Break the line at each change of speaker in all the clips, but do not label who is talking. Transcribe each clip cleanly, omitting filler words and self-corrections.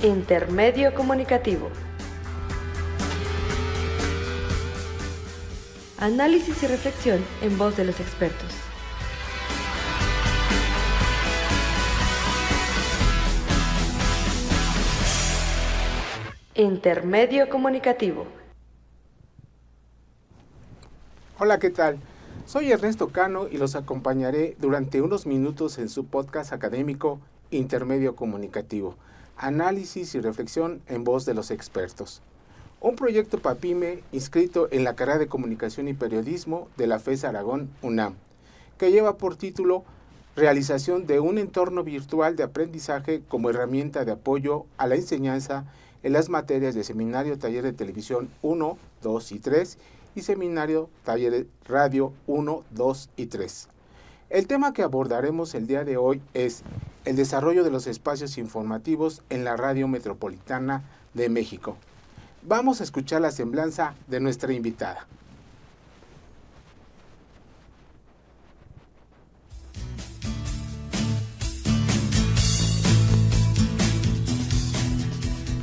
Intermedio comunicativo. Análisis y reflexión en voz de los expertos. Intermedio comunicativo.
Hola, ¿qué tal? Soy Ernesto Cano y los acompañaré durante unos minutos en su podcast académico Intermedio Comunicativo, análisis y reflexión en voz de los expertos. Un proyecto PAPIME inscrito en la carrera de Comunicación y Periodismo de la FES Aragón UNAM, que lleva por título Realización de un entorno virtual de aprendizaje como herramienta de apoyo a la enseñanza en las materias de Seminario Taller de Televisión 1, 2 y 3 y Seminario Taller de Radio 1, 2 y 3. El tema que abordaremos el día de hoy es el desarrollo de los espacios informativos en la Radio Metropolitana de México. Vamos a escuchar la semblanza de nuestra invitada.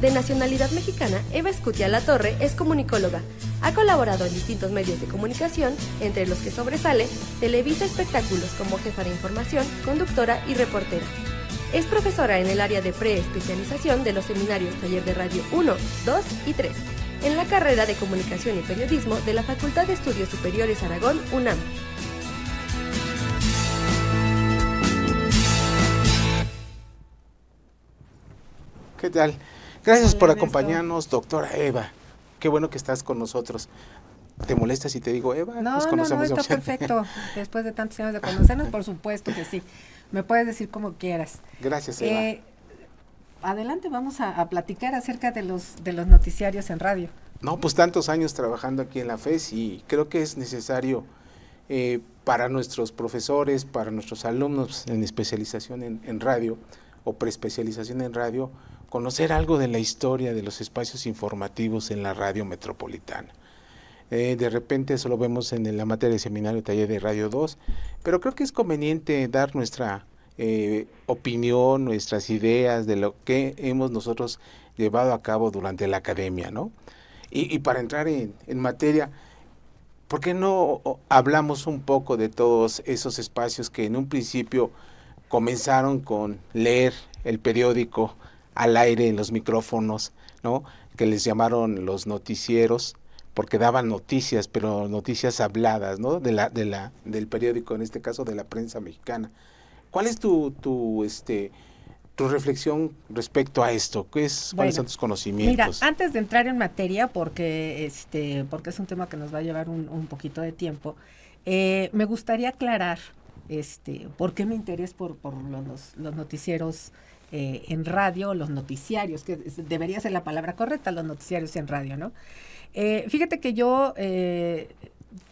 De nacionalidad mexicana, Eva Escutia Latorre es comunicóloga. Ha colaborado en distintos medios de comunicación, entre los que sobresale Televisa Espectáculos como jefa de información, conductora y reportera. Es profesora en el área de preespecialización de los seminarios Taller de Radio 1, 2 y 3, en la carrera de Comunicación y Periodismo de la Facultad de Estudios Superiores Aragón, UNAM.
¿Qué tal? Gracias por acompañarnos, doctora Eva. Qué bueno que estás con nosotros. ¿Te molesta si te digo Eva?
No, está perfecto. Después de tantos años de conocernos, por supuesto que sí. Me puedes decir como quieras.
Gracias, Eva.
Adelante, vamos a platicar acerca de los noticiarios en radio.
No, pues tantos años trabajando aquí en la FES y creo que es necesario para nuestros profesores, para nuestros alumnos en especialización en radio o preespecialización en radio, conocer algo de la historia de los espacios informativos en la radio metropolitana. De repente solo vemos en la materia de Seminario Taller de Radio 2, pero creo que es conveniente dar nuestra opinión, nuestras ideas de lo que hemos nosotros llevado a cabo durante la academia, ¿no? Y para entrar en materia, ¿por qué no hablamos un poco de todos esos espacios que en un principio comenzaron con leer el periódico al aire en los micrófonos, ¿no? Que les llamaron los noticieros, porque daban noticias, pero noticias habladas, ¿no? Del periódico, en este caso de la prensa mexicana. ¿Cuál es tu reflexión respecto a esto? ¿Cuáles son tus conocimientos?
Mira, antes de entrar en materia, porque es un tema que nos va a llevar un poquito de tiempo, me gustaría aclarar por qué mi interés por los noticieros en radio, los noticiarios, que debería ser la palabra correcta, los noticiarios en radio, ¿no? Fíjate que yo,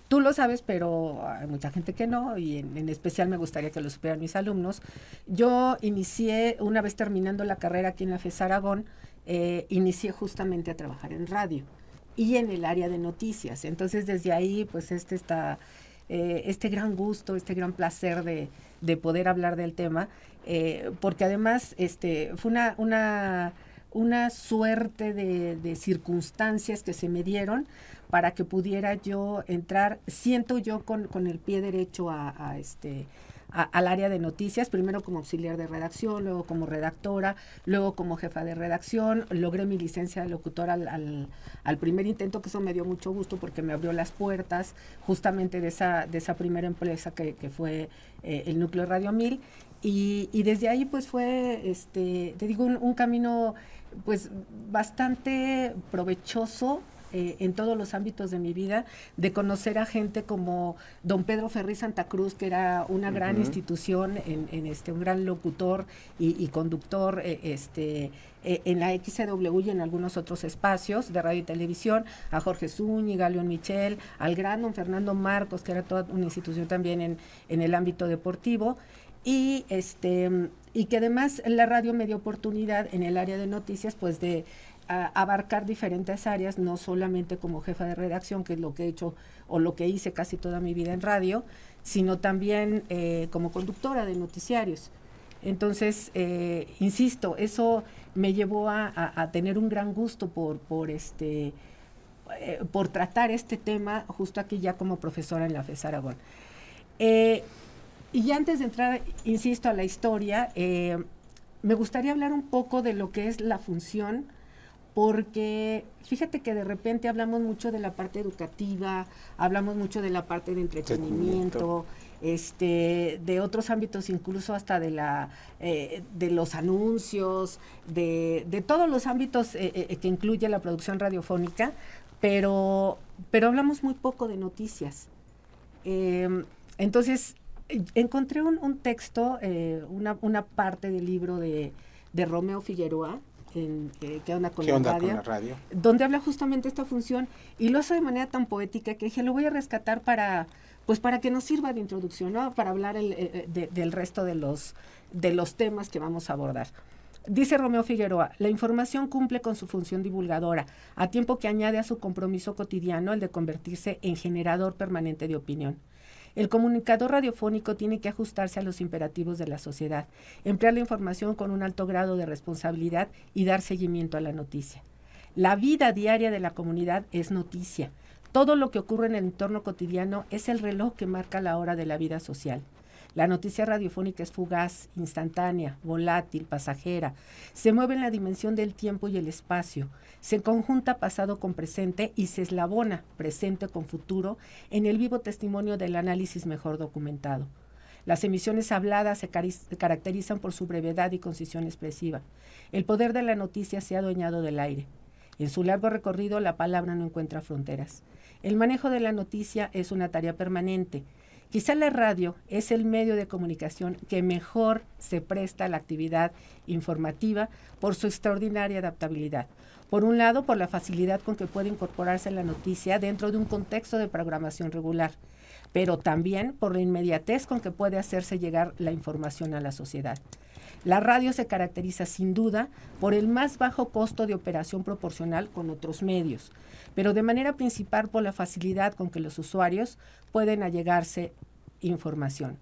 tú lo sabes, pero hay mucha gente que no, y en especial me gustaría que lo supieran mis alumnos. Yo inicié, una vez terminando la carrera aquí en la FES Aragón, inicié justamente a trabajar en radio y en el área de noticias. Entonces, desde ahí, pues este gran gusto, este gran placer de poder hablar del tema, porque además fue una suerte de circunstancias que se me dieron para que pudiera yo entrar, siento yo con el pie derecho al área de noticias, primero como auxiliar de redacción, luego como redactora, luego como jefa de redacción. Logré mi licencia de locutora al primer intento, que eso me dio mucho gusto porque me abrió las puertas justamente de esa primera empresa que fue el Núcleo Radio 1000, y desde ahí pues fue, te digo, un camino pues bastante provechoso en todos los ámbitos de mi vida, de conocer a gente como don Pedro Ferriz Santa Cruz, que era una gran institución, un gran locutor y conductor en la XCW y en algunos otros espacios de radio y televisión, a Jorge Zúñiga, a León Michel, al gran don Fernando Marcos, que era toda una institución también en el ámbito deportivo, y que además la radio me dio oportunidad en el área de noticias, pues de abarcar diferentes áreas, no solamente como jefa de redacción, que es lo que he hecho o lo que hice casi toda mi vida en radio, sino también como conductora de noticiarios. Entonces, insisto, eso me llevó a tener un gran gusto por tratar este tema justo aquí ya como profesora en la FES Aragón. Y antes de entrar, insisto, a la historia, me gustaría hablar un poco de lo que es la función, porque fíjate que de repente hablamos mucho de la parte educativa, hablamos mucho de la parte de entretenimiento, de otros ámbitos, incluso hasta de los anuncios, de todos los ámbitos que incluye la producción radiofónica, pero hablamos muy poco de noticias. Entonces, encontré un texto, una parte del libro de Romeo Figueroa, ¿Qué onda con la radio? Donde habla justamente de esta función y lo hace de manera tan poética que dije, lo voy a rescatar para que nos sirva de introducción, ¿no? Para hablar del resto de los temas que vamos a abordar. Dice Romeo Figueroa, la información cumple con su función divulgadora, a tiempo que añade a su compromiso cotidiano el de convertirse en generador permanente de opinión. El comunicador radiofónico tiene que ajustarse a los imperativos de la sociedad, emplear la información con un alto grado de responsabilidad y dar seguimiento a la noticia. La vida diaria de la comunidad es noticia. Todo lo que ocurre en el entorno cotidiano es el reloj que marca la hora de la vida social. La noticia radiofónica es fugaz, instantánea, volátil, pasajera. Se mueve en la dimensión del tiempo y el espacio. Se conjunta pasado con presente y se eslabona presente con futuro en el vivo testimonio del análisis mejor documentado. Las emisiones habladas se caracterizan por su brevedad y concisión expresiva. El poder de la noticia se ha adueñado del aire. En su largo recorrido, la palabra no encuentra fronteras. El manejo de la noticia es una tarea permanente. Quizá la radio es el medio de comunicación que mejor se presta a la actividad informativa por su extraordinaria adaptabilidad. Por un lado, por la facilidad con que puede incorporarse la noticia dentro de un contexto de programación regular, pero también por la inmediatez con que puede hacerse llegar la información a la sociedad. La radio se caracteriza sin duda por el más bajo costo de operación proporcional con otros medios, pero de manera principal por la facilidad con que los usuarios pueden allegarse información.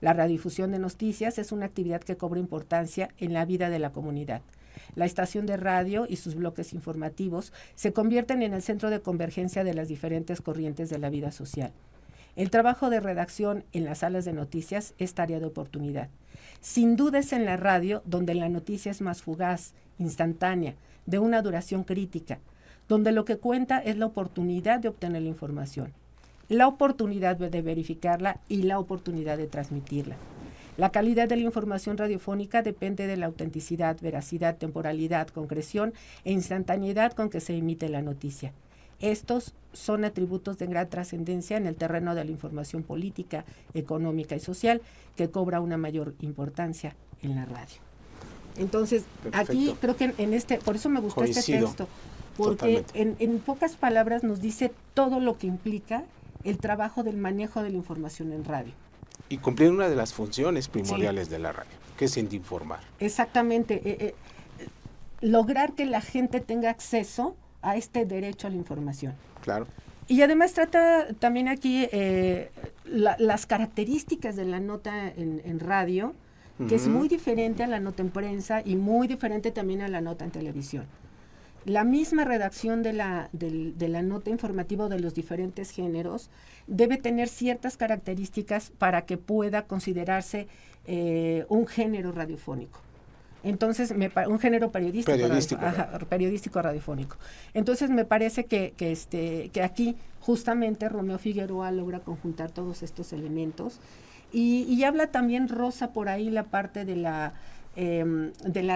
La radiodifusión de noticias es una actividad que cobra importancia en la vida de la comunidad. La estación de radio y sus bloques informativos se convierten en el centro de convergencia de las diferentes corrientes de la vida social. El trabajo de redacción en las salas de noticias es tarea de oportunidad. Sin duda es en la radio donde la noticia es más fugaz, instantánea, de una duración crítica, donde lo que cuenta es la oportunidad de obtener la información, la oportunidad de verificarla y la oportunidad de transmitirla. La calidad de la información radiofónica depende de la autenticidad, veracidad, temporalidad, concreción e instantaneidad con que se emite la noticia. Estos son atributos de gran trascendencia en el terreno de la información política, económica y social, que cobra una mayor importancia en la radio. Entonces, perfecto. Aquí creo que por eso me gustó este texto, porque en pocas palabras nos dice todo lo que implica el trabajo del manejo de la información en radio.
Y cumplir una de las funciones primordiales de la radio, que es el de informar.
Exactamente. Lograr que la gente tenga acceso a este derecho a la información.
Claro.
Y además trata también aquí las características de la nota en radio, que es muy diferente a la nota en prensa y muy diferente también a la nota en televisión. La misma redacción de la nota informativa de los diferentes géneros debe tener ciertas características para que pueda considerarse un género radiofónico. Entonces, un género periodístico radiofónico. Entonces, me parece que aquí justamente Romeo Figueroa logra conjuntar todos estos elementos y habla también Rosa por ahí la parte de la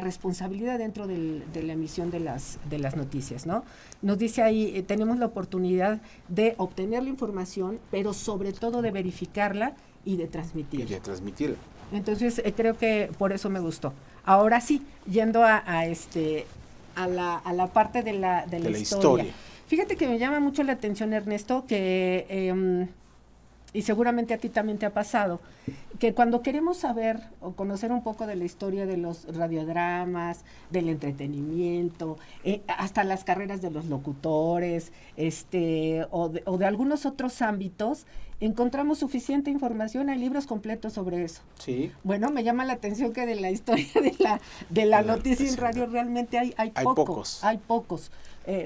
responsabilidad dentro de la emisión de las noticias, ¿no? Nos dice ahí, tenemos la oportunidad de obtener la información, pero sobre todo de verificarla y de transmitirla. Entonces, creo que por eso me gustó. Ahora sí, yendo a la parte de la historia. Fíjate que me llama mucho la atención, Ernesto, que y seguramente a ti también te ha pasado, que cuando queremos saber o conocer un poco de la historia de los radiodramas, del entretenimiento, hasta las carreras de los locutores, o de algunos otros ámbitos, encontramos suficiente información, hay libros completos sobre eso.
Sí.
Bueno, me llama la atención que de la historia de la noticia en radio realmente hay pocos. Hay pocos.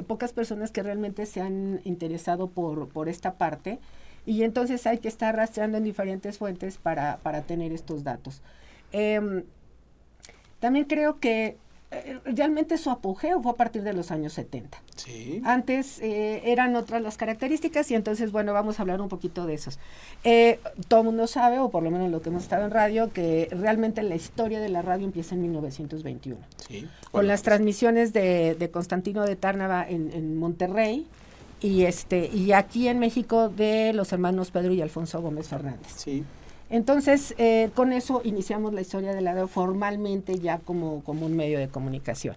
Pocas personas que realmente se han interesado por esta parte, y entonces hay que estar rastreando en diferentes fuentes para tener estos datos. También creo que realmente su apogeo fue a partir de los años 70.
Sí.
Antes eran otras las características, y entonces, bueno, vamos a hablar un poquito de esos. Todo el mundo sabe, o por lo menos lo que hemos estado en radio, que realmente la historia de la radio empieza en 1921.
Sí.
Con las transmisiones de Constantino de Tárnava en Monterrey, y aquí en México de los hermanos Pedro y Alfonso Gómez Fernández.
Sí.
Entonces, con eso iniciamos la historia de la radio formalmente ya como un medio de comunicación.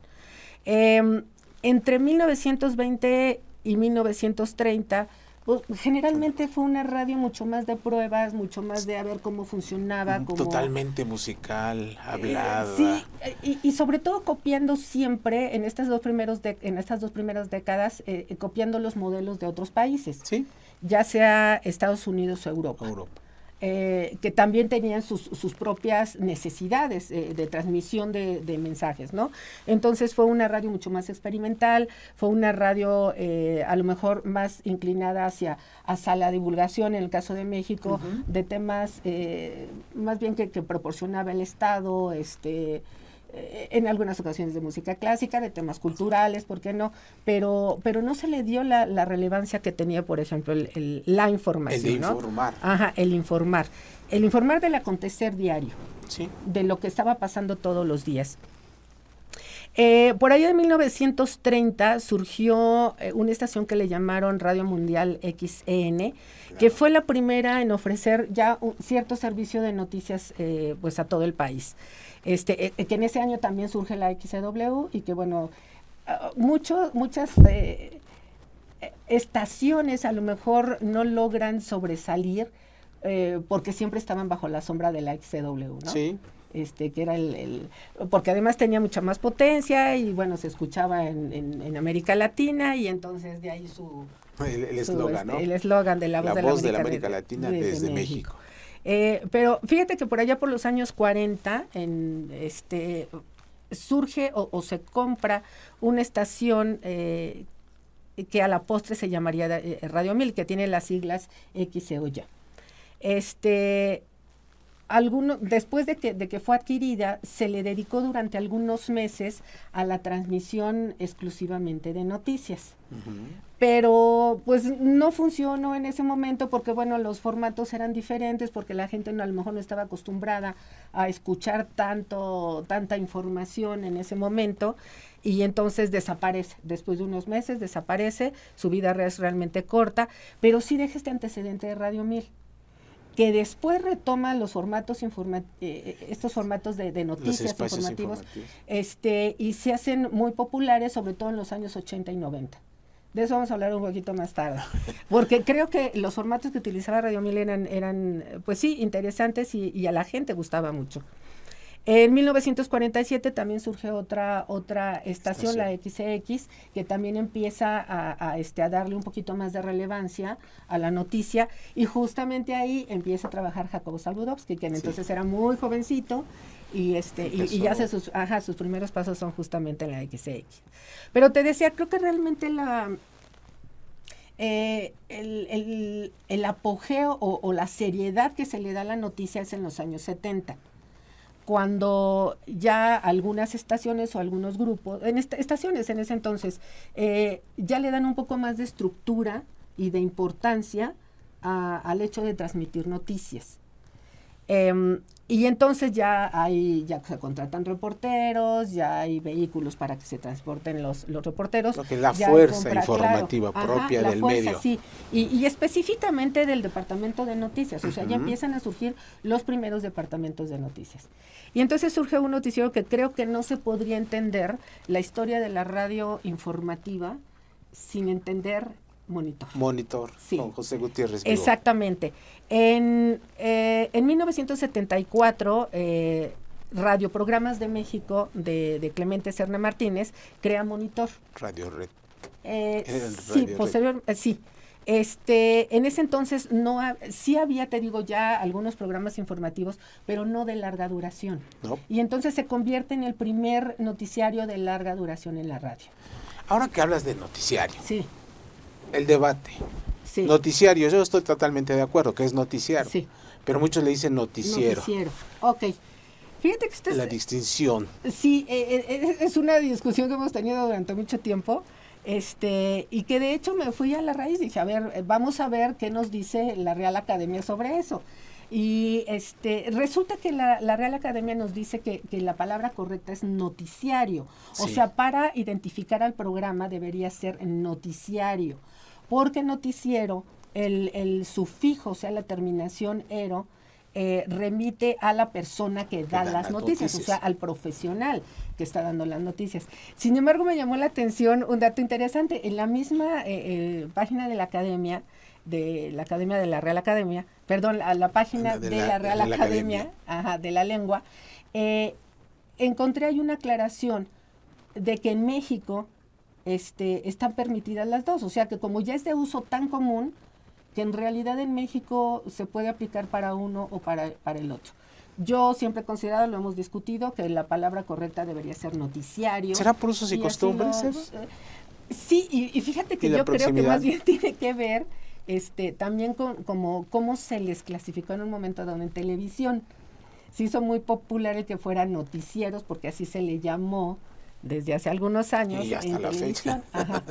Entre 1920 y 1930, pues, generalmente fue una radio mucho más de pruebas, mucho más de a ver cómo funcionaba.
Totalmente musical, hablada.
Sí, y sobre todo copiando siempre, en estas dos primeras décadas, copiando los modelos de otros países.
Sí.
Ya sea Estados Unidos o Europa. Que también tenían sus propias necesidades de transmisión de mensajes, ¿no? Entonces fue una radio mucho más experimental, fue una radio a lo mejor más inclinada hacia la divulgación, en el caso de México, de temas más bien que proporcionaba el Estado, en algunas ocasiones de música clásica, de temas culturales, ¿por qué no? Pero no se le dio la relevancia que tenía, por ejemplo, la información,
el de informar.
¿no? Ajá, el informar. El informar del acontecer diario,
sí,
de lo que estaba pasando todos los días. Por ahí en 1930 surgió una estación que le llamaron Radio Mundial XEN, que fue la primera en ofrecer ya un cierto servicio de noticias pues a todo el país. Que en ese año también surge la XCW, y que bueno, muchas estaciones a lo mejor no logran sobresalir porque siempre estaban bajo la sombra de la XCW, ¿no?
Sí.
Que era porque además tenía mucha más potencia, y bueno, se escuchaba en América Latina, y entonces de ahí
el eslogan, ¿no?
El eslogan de la voz de la América
Latina desde México.
Pero fíjate que por allá por los años 40 surge o se compra una estación que a la postre se llamaría Radio 1000, que tiene las siglas XCOY. Después de que fue adquirida, se le dedicó durante algunos meses a la transmisión exclusivamente de noticias. Pero pues no funcionó en ese momento porque, bueno, los formatos eran diferentes, porque la gente a lo mejor no estaba acostumbrada a escuchar tanta información en ese momento, y entonces desaparece. Después de unos meses desaparece, su vida es realmente corta, pero sí deja este antecedente de Radio 1000. Que después retoma los formatos estos formatos de noticias informativos, y se hacen muy populares, sobre todo en los años 80 y 90. De eso vamos a hablar un poquito más tarde, porque creo que los formatos que utilizaba Radio 1000 eran pues sí, interesantes, y a la gente gustaba mucho. En 1947 también surge otra estación, la XX, que también empieza a darle un poquito más de relevancia a la noticia, y justamente ahí empieza a trabajar Jacobo Saludowski, que entonces era muy jovencito, y ya hace sus primeros pasos son justamente en la XX. Pero te decía, creo que realmente el apogeo o la seriedad que se le da a la noticia es en los años 70. Cuando ya algunas estaciones o algunos grupos, estaciones en ese entonces, ya le dan un poco más de estructura y de importancia al hecho de transmitir noticias. Y entonces ya se contratan reporteros, ya hay vehículos para que se transporten los reporteros.
Lo que es la fuerza informativa propia del medio.
Sí, y específicamente del departamento de noticias, o sea, ya empiezan a surgir los primeros departamentos de noticias. Y entonces surge un noticiero que creo que no se podría entender la historia de la radio informativa sin entender Monitor. Sí.
Con José Gutiérrez Vivo.
Exactamente. En 1974, Radioprogramas de México de Clemente Serna Martínez crea Monitor.
Radio Red.
Sí, posteriormente, sí. En ese entonces sí había, te digo, ya algunos programas informativos, pero no de larga duración.
No.
Y entonces se convierte en el primer noticiario de larga duración en la radio.
Ahora que hablas de noticiario,
Sí.
El debate.
Sí.
Noticiario, yo estoy totalmente de acuerdo que es noticiario.
Sí.
Pero muchos le dicen noticiero.
Ok. Fíjate que
La distinción.
Sí, es una discusión que hemos tenido durante mucho tiempo. Y que de hecho me fui a la raíz y dije, a ver, vamos a ver qué nos dice la Real Academia sobre eso. Y resulta que la Real Academia nos dice que la palabra correcta es noticiario.
Sí.
O sea, para identificar al programa debería ser noticiario. Porque noticiero, el sufijo, o sea, la terminación ero, remite a la persona que da las noticias, o sea, al profesional que está dando las noticias. Sin embargo, me llamó la atención un dato interesante. En la misma página de la Academia, de la Real Academia, perdón, a la página de la Real Academia, de la Lengua, encontré ahí una aclaración de que en México están permitidas las dos, o sea que como ya es de uso tan común, que en realidad en México se puede aplicar para uno o para el otro. Yo siempre he considerado, lo hemos discutido, que la palabra correcta debería ser noticiario.
¿Será por usos y costumbres?
Sí, y fíjate que yo creo que más bien tiene que ver también con cómo se les clasificó en un momento dado en televisión. Se hizo muy popular el que fueran noticieros, porque así se le llamó desde hace algunos años
y hasta
en
la
televisión.
Fecha.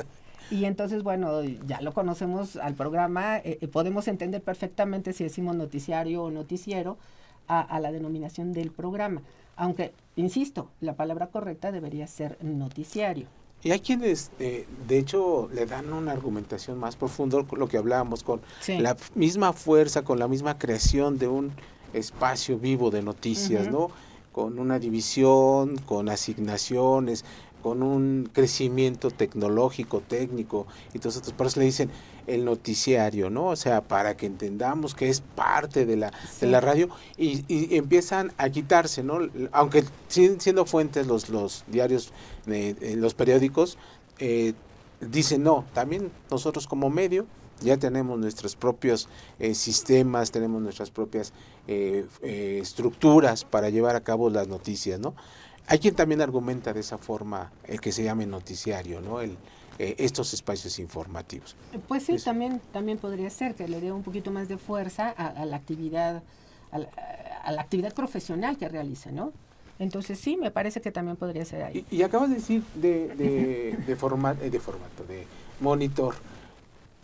Y entonces, bueno, ya lo conocemos al programa, podemos entender perfectamente si decimos noticiario o noticiero a la denominación del programa. Aunque, insisto, la palabra correcta debería ser noticiario.
Y hay quienes, de hecho, le dan una argumentación más profunda, con lo que hablábamos, con la misma fuerza, con la misma creación de un espacio vivo de noticias, ¿no? Con una división, con asignaciones, con un crecimiento tecnológico, técnico, y todos estos, por eso le dicen el noticiario, ¿no? O sea, para que entendamos que es parte de la radio, y empiezan a quitarse, ¿no? Aunque siguen siendo fuentes los diarios, los periódicos, dicen no, también nosotros como medio ya tenemos nuestros propios sistemas, tenemos nuestras propias estructuras para llevar a cabo las noticias, ¿no? Hay quien también argumenta de esa forma el que se llame noticiario, ¿no? Estos espacios informativos.
Pues sí, también podría ser que le dé un poquito más de fuerza a la actividad, a la actividad profesional que realiza, ¿no? Entonces sí, me parece que también podría ser ahí.
Y acabas de decir de monitor.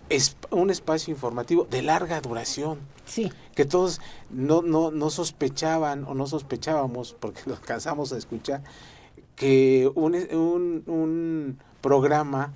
Es un espacio informativo de larga duración.
Sí.
Que todos no sospechaban o no sospechábamos, porque lo alcanzamos a escuchar, que un programa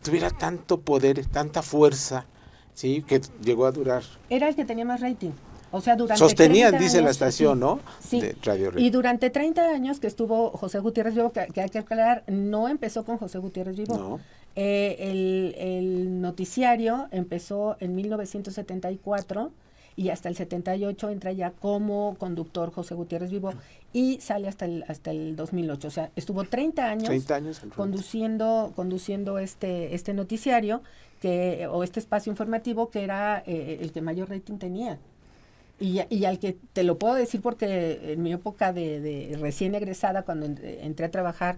tuviera tanto poder, tanta fuerza, ¿sí? Que llegó a durar.
Era el que tenía más rating. O sea, durante
sostenían,
30
dice
años,
la estación, ¿no?
Sí.
De Radio Red.
Y durante 30 años que estuvo José Gutiérrez Vivo, que hay que aclarar, no empezó con José Gutiérrez Vivo.
No.
El noticiario empezó en 1974 y hasta el 78 entra ya como conductor José Gutiérrez Vivo y sale hasta el 2008. O sea, estuvo 30 años conduciendo este noticiario o este espacio informativo que era el que mayor rating tenía. Y al que te lo puedo decir porque en mi época de recién egresada, cuando entré a trabajar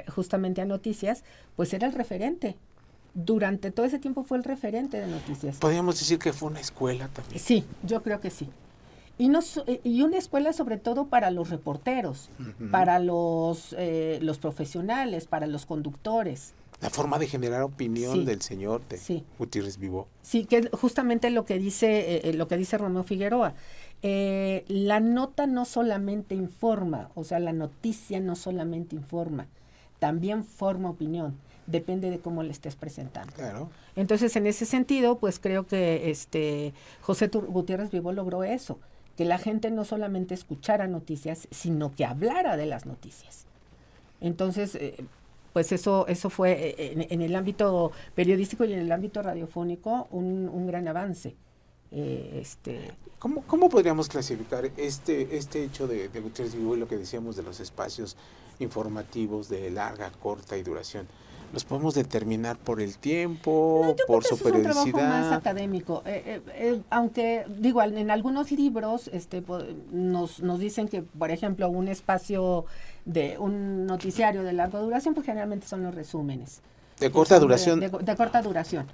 justamente a noticias, pues era el referente. Durante todo ese tiempo fue el referente de noticias.
Podríamos decir que fue una escuela también.
Sí, yo creo que sí. Y una escuela sobre todo para los reporteros, para los profesionales, para los conductores.
La forma de generar opinión del señor Gutiérrez Vivo.
Sí, que justamente lo que dice Romeo Figueroa. La nota no solamente informa, o sea, la noticia no solamente informa, también forma opinión, depende de cómo le estés presentando.
Claro.
Entonces, en ese sentido, pues creo que José Gutiérrez Vivo logró eso, que la gente no solamente escuchara noticias, sino que hablara de las noticias. Entonces, pues eso fue en el ámbito periodístico y en el ámbito radiofónico un gran avance.
¿Cómo podríamos clasificar este hecho de Gutiérrez Vivo y lo que decíamos de los espacios informativos de larga, corta y duración? ¿Los podemos determinar por el tiempo, por su periodicidad?
Es un trabajo más académico, aunque digo, en algunos libros nos dicen que, por ejemplo, un espacio de un noticiario de larga duración, pues generalmente son los resúmenes.
¿De corta duración?
De corta duración.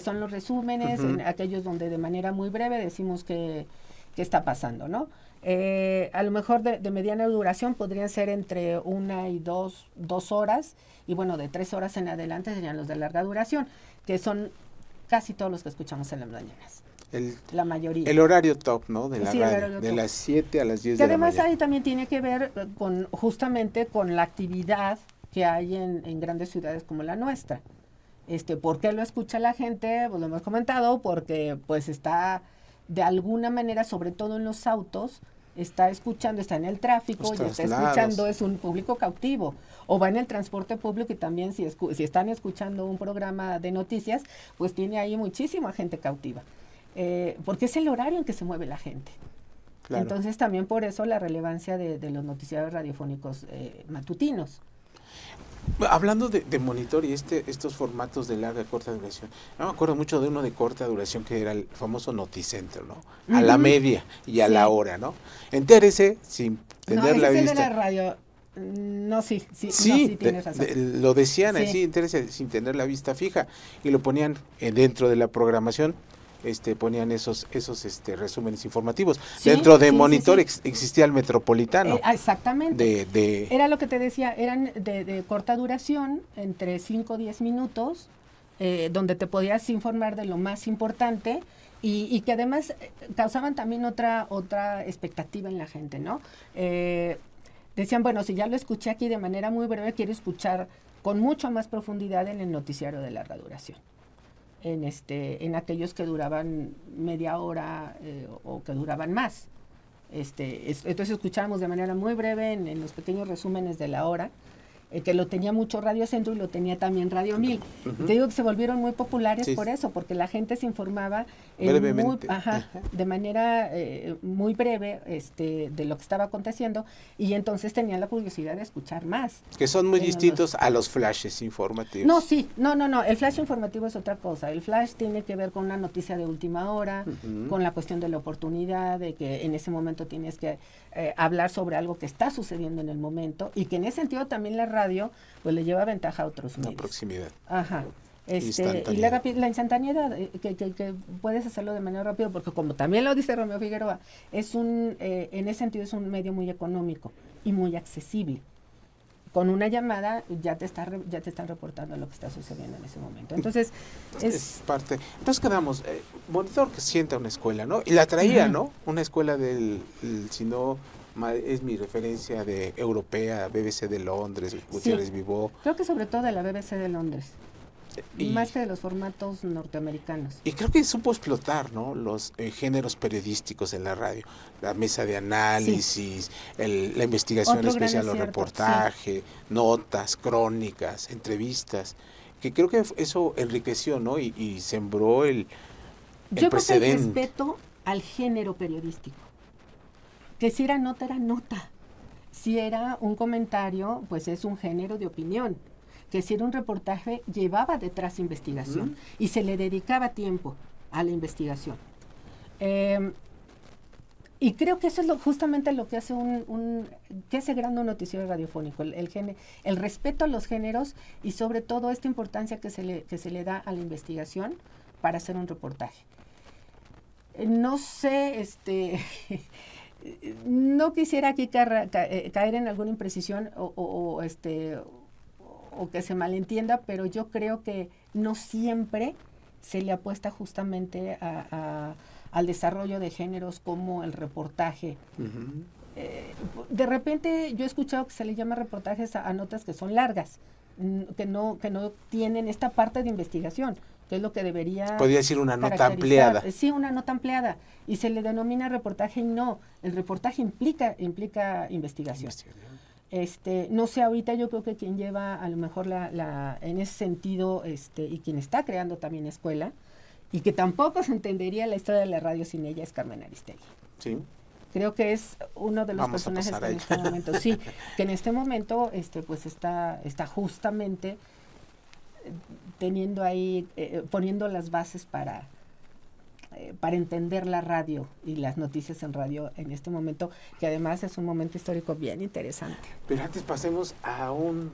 Son los resúmenes, en aquellos donde de manera muy breve decimos qué está pasando, ¿no? A lo mejor de mediana duración podrían ser entre 1 y 2 horas, y bueno, de 3 horas en adelante serían los de larga duración, que son casi todos los que escuchamos en las mañanas. La mayoría.
El horario top, ¿no? De la
sí,
radio, de las 7 a las 10
que
de la mañana.
además ahí también tiene que ver justamente con la actividad que hay en grandes ciudades como la nuestra. ¿Por qué lo escucha la gente? Pues lo hemos comentado, porque pues está de alguna manera, sobre todo en los autos, está escuchando, está en el tráfico, y está escuchando, es un público cautivo. O va en el transporte público y también si están escuchando un programa de noticias, pues tiene ahí muchísima gente cautiva. Porque es el horario en que se mueve la gente. Claro. Entonces también por eso la relevancia de los noticiarios radiofónicos matutinos.
Hablando de monitor y estos formatos de larga y corta duración, yo me acuerdo mucho de uno de corta duración que era el famoso Noticentro, ¿no? A la media y a la hora, ¿no? Entérese sin tener la vista.
De la radio. No, sí tienes razón.
Lo decían así, entérese sin tener la vista fija, y lo ponían dentro de la programación. Ponían esos resúmenes informativos. Dentro de Monitor existía el Metropolitano.
Exactamente. Era lo que te decía, eran de corta duración, entre 5 o 10 minutos, donde te podías informar de lo más importante y que además causaban también otra expectativa en la gente, ¿no? Decían, bueno, si ya lo escuché aquí de manera muy breve, quiero escuchar con mucho más profundidad en el noticiario de larga duración. En aquellos que duraban media hora o que duraban más. Entonces escuchábamos de manera muy breve en los pequeños resúmenes de la hora, que lo tenía mucho Radio Centro y lo tenía también Radio 1000. Te digo que se volvieron muy populares por eso, porque la gente se informaba de manera muy breve de lo que estaba aconteciendo, y entonces tenían la curiosidad de escuchar más.
Que son muy distintos a los flashes informativos.
No, el flash informativo es otra cosa. El flash tiene que ver con una noticia de última hora, con la cuestión de la oportunidad, de que en ese momento tienes que hablar sobre algo que está sucediendo en el momento, y que en ese sentido también la radio pues le lleva ventaja a otros medios.
La proximidad.
Y la instantaneidad, que puedes hacerlo de manera rápida, porque como también lo dice Romeo Figueroa, en ese sentido es un medio muy económico y muy accesible. Con una llamada ya te están reportando lo que está sucediendo en ese momento. Entonces
es parte. Entonces quedamos, Monitor que sienta una escuela, ¿no? Y la traía, ¿no? Una escuela si no es mi referencia de europea, BBC de Londres, Gutiérrez Vivo.
Creo que sobre todo de la BBC de Londres. Más que de los formatos norteamericanos.
Y creo que supo explotar, ¿no? Los géneros periodísticos en la radio. La mesa de análisis, la investigación especial, los reportajes, notas, crónicas, entrevistas. Que creo que eso enriqueció, ¿no? Y sembró el
precedente. Yo creo que el respeto al género periodístico. Que si era nota. Si era un comentario, pues es un género de opinión. Que si era un reportaje, llevaba detrás investigación y se le dedicaba tiempo a la investigación. Y creo que eso es justamente lo que hace que hace grande un noticiero radiofónico, el respeto a los géneros y sobre todo esta importancia que se le da a la investigación para hacer un reportaje. No sé, no quisiera aquí caer en alguna imprecisión o que se malentienda, pero yo creo que no siempre se le apuesta justamente al desarrollo de géneros como el reportaje. De repente yo he escuchado que se le llama reportajes a notas que son largas, que no tienen esta parte de investigación, que es lo que debería...
Podría decir una nota ampliada.
Sí, una nota ampliada, y se le denomina reportaje, y no, el reportaje implica investigación. No sé, ahorita yo creo que quien lleva a lo mejor en ese sentido, y quien está creando también escuela, y que tampoco se entendería la historia de la radio sin ella, es Carmen Aristegui.
Sí.
Creo que es uno de los
Vamos
personajes que en este momento, sí, que en este momento, pues está justamente teniendo ahí, poniendo las bases para entender la radio y las noticias en radio en este momento, que además es un momento histórico bien interesante.
Pero antes pasemos a un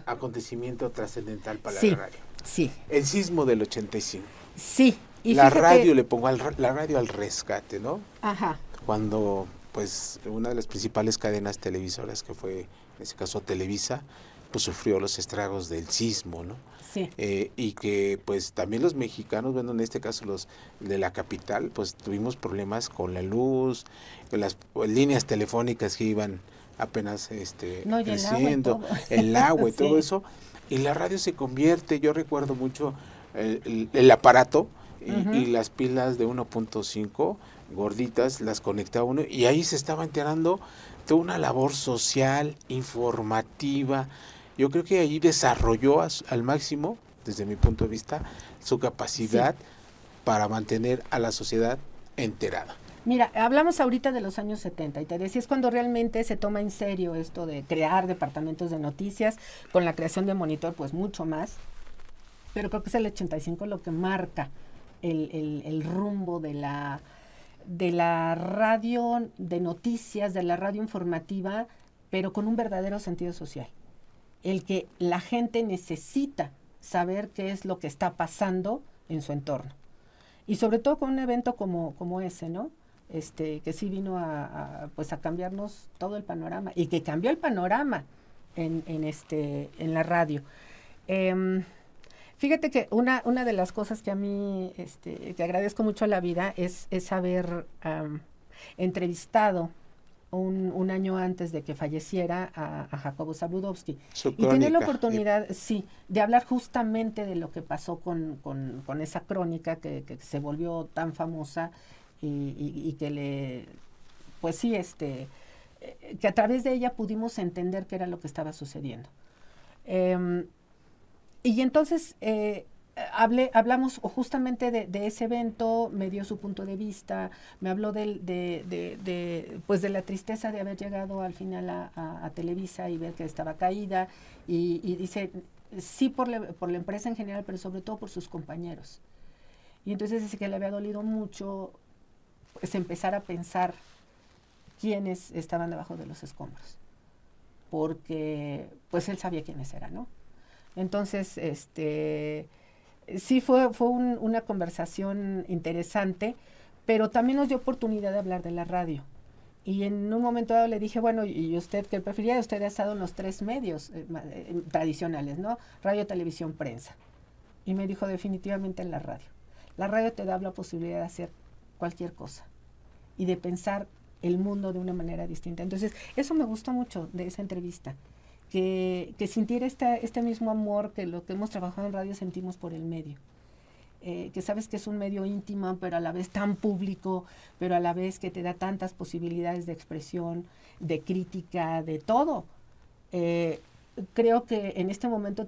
acontecimiento trascendental para
sí,
la radio.
Sí.
El sismo del 85.
Sí.
Y la radio, le pongo la radio al rescate, ¿no?
Ajá.
Cuando, pues, una de las principales cadenas televisoras, que fue, en ese caso, Televisa, pues sufrió los estragos del sismo, ¿no?
Sí.
Y que, pues, también los mexicanos, bueno, en este caso los de la capital, pues, tuvimos problemas con la luz, con las líneas telefónicas que iban apenas creciendo, el agua y
sí.
todo eso, y la radio se convierte, yo recuerdo mucho el aparato, y las pilas de 1.5 gorditas las conectaba uno, y ahí se estaba enterando toda una labor social, informativa. Yo creo que ahí desarrolló al máximo, desde mi punto de vista, su capacidad para mantener a la sociedad enterada.
Mira, hablamos ahorita de los años 70 y te decía, es cuando realmente se toma en serio esto de crear departamentos de noticias, con la creación de Monitor, pues mucho más, pero creo que es el 85 lo que marca el rumbo de la radio de noticias, de la radio informativa, pero con un verdadero sentido social. El que la gente necesita saber qué es lo que está pasando en su entorno. Y sobre todo con un evento como ese, ¿no? Que sí vino a cambiarnos todo el panorama, y que cambió el panorama en la radio. Fíjate que una de las cosas que a mí que agradezco mucho a la vida es haber entrevistado un año antes de que falleciera a Jacobo Zabludovsky. Y tener la oportunidad, de hablar justamente de lo que pasó con esa crónica que se volvió tan famosa y que que a través de ella pudimos entender qué era lo que estaba sucediendo. Y entonces hablamos justamente de ese evento, me dio su punto de vista, me habló de la tristeza de haber llegado al final a Televisa y ver que estaba caída, y dice, sí por la empresa en general, pero sobre todo por sus compañeros. Y entonces dice que le había dolido mucho pues empezar a pensar quiénes estaban debajo de los escombros, porque pues él sabía quiénes eran, ¿no? Entonces, sí fue una conversación interesante, pero también nos dio oportunidad de hablar de la radio. Y en un momento dado le dije, bueno, ¿y usted qué prefería? Usted ha estado en los 3 medios tradicionales, ¿no? Radio, televisión, prensa. Y me dijo, definitivamente en la radio. La radio te da la posibilidad de hacer cualquier cosa y de pensar el mundo de una manera distinta. Entonces, eso me gustó mucho de esa entrevista. Que sintiera este mismo amor que lo que hemos trabajado en radio sentimos por el medio. Que sabes que es un medio íntimo, pero a la vez tan público, pero a la vez que te da tantas posibilidades de expresión, de crítica, de todo. Creo que en este momento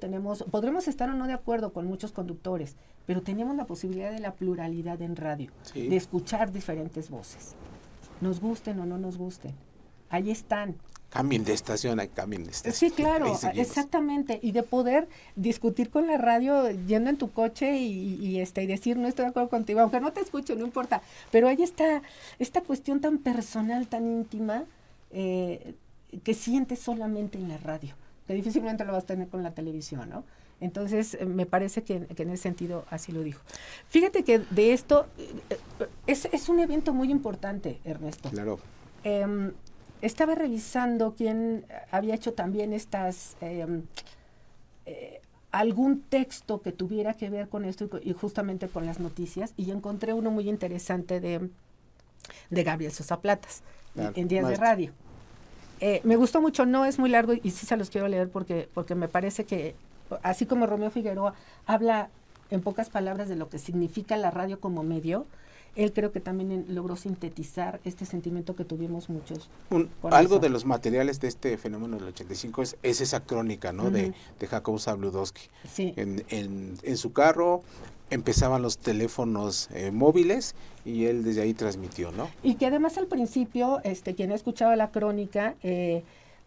podremos estar o no de acuerdo con muchos conductores, pero tenemos la posibilidad de la pluralidad en radio, de escuchar diferentes voces. Nos gusten o no nos gusten. Ahí están.
Cambien de estación.
Sí, claro, exactamente. Y de poder discutir con la radio yendo en tu coche y decir, no estoy de acuerdo contigo, aunque no te escuche, no importa. Pero ahí está esta cuestión tan personal, tan íntima, que sientes solamente en la radio, que difícilmente lo vas a tener con la televisión, ¿no? Entonces, me parece que en ese sentido así lo dijo. Fíjate que de esto, es un evento muy importante, Ernesto.
Claro.
Estaba revisando quién había hecho también algún texto que tuviera que ver con esto y justamente con las noticias, y encontré uno muy interesante de Gabriel Sosa Platas, en Días de Radio. Me gustó mucho, no es muy largo y sí se los quiero leer porque me parece que, así como Romeo Figueroa habla en pocas palabras de lo que significa la radio como medio, él creo que también logró sintetizar este sentimiento que tuvimos muchos.
Algo de los materiales de este fenómeno del 85 es esa crónica, ¿no? de Jacobo Zabludowski.
Sí.
En su carro empezaban los teléfonos móviles y él desde ahí transmitió, ¿no?
Y que además al principio, quien ha escuchado la crónica,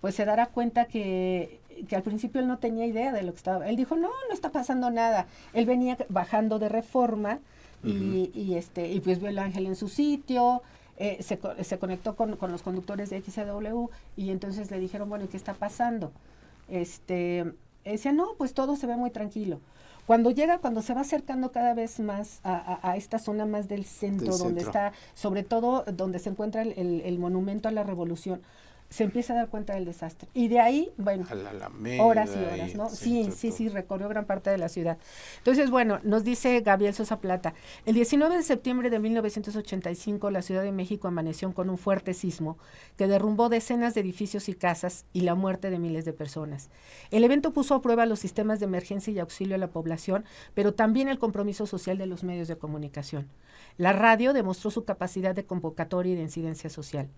pues se dará cuenta que al principio él no tenía idea de lo que estaba. Él dijo, no está pasando nada. Él venía bajando de Reforma y pues vio el ángel en su sitio, se conectó con los conductores de XCW y entonces le dijeron, bueno, ¿y qué está pasando? Decía, no, pues todo se ve muy tranquilo. Cuando se va acercando cada vez más a esta zona más del centro, donde está, sobre todo donde se encuentra el monumento a la Revolución, se empieza a dar cuenta del desastre. Y de ahí, bueno, horas y horas, ¿no? Sí, recorrió gran parte de la ciudad. Entonces, bueno, nos dice Gabriel Sosa Plata, el 19 de septiembre de 1985, la Ciudad de México amaneció con un fuerte sismo que derrumbó decenas de edificios y casas y la muerte de miles de personas. El evento puso a prueba los sistemas de emergencia y auxilio a la población, pero también el compromiso social de los medios de comunicación. La radio demostró su capacidad de convocatoria y de incidencia social.